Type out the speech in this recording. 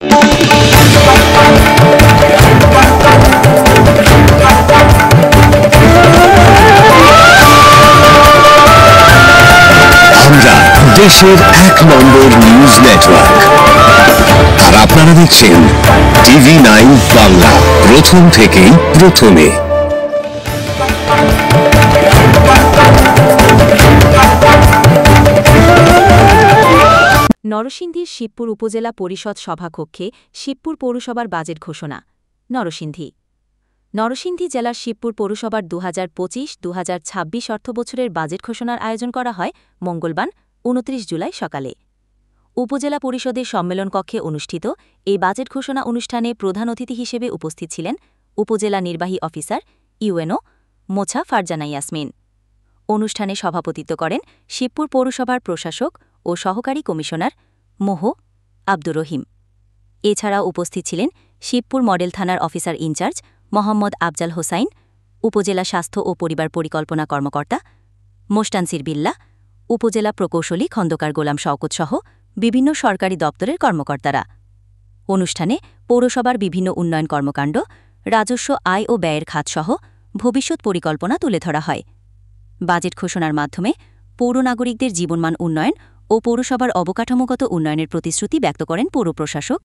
আমরা দেশের ১ নম্বর news network, আর আপনারা দেখছেন TV9 বাংলা, প্রথম থেকেই প্রথমে। নরসিংদীর শিবপুর উপজেলা পরিষদ সভাকক্ষে শিবপুর পৌরসভার বাজেট ঘোষণা। নরসিংদী জেলার শিবপুর পৌরসভার 2025-2026 অর্থবছরের বাজেট ঘোষণার আয়োজন করা হয় মঙ্গলবার 29 জুলাই সকালে উপজেলা পরিষদের সম্মেলন কক্ষে অনুষ্ঠিত এই বাজেট ঘোষণা অনুষ্ঠানে প্রধান অতিথি হিসেবে উপস্থিত ছিলেন উপজেলা নির্বাহী অফিসার ইউএনও মোছা ফারজানা ইয়াসমিন। অনুষ্ঠানে সভাপতিত্ব করেন শিবপুর পৌরসভার প্রশাসক ও সহকারী কমিশনার মোহ আব্দুর রহিম। এছাড়াও উপস্থিত ছিলেন শিবপুর মডেল থানার অফিসার ইনচার্জ মোহাম্মদ আফজাল হোসাইন, উপজেলা স্বাস্থ্য ও পরিবার পরিকল্পনা কর্মকর্তা মোস্তানসির বিল্লাহ, উপজেলা প্রকৌশলী খন্দকার গোলাম শওকত সহ বিভিন্ন সরকারি দপ্তরের কর্মকর্তারা। অনুষ্ঠানে পৌরসভার বিভিন্ন উন্নয়ন কর্মকাণ্ড, রাজস্ব আয় ও ব্যয়ের খাতসহ ভবিষ্যৎ পরিকল্পনা তুলে ধরা হয়। বাজেট ঘোষণার মাধ্যমে পৌর নাগরিকদের জীবনমান উন্নয়ন ও পৌরসভার অবকাঠামোগত উন্নয়নের প্রতিশ্রুতি ব্যক্ত করেন পৌর প্রশাসক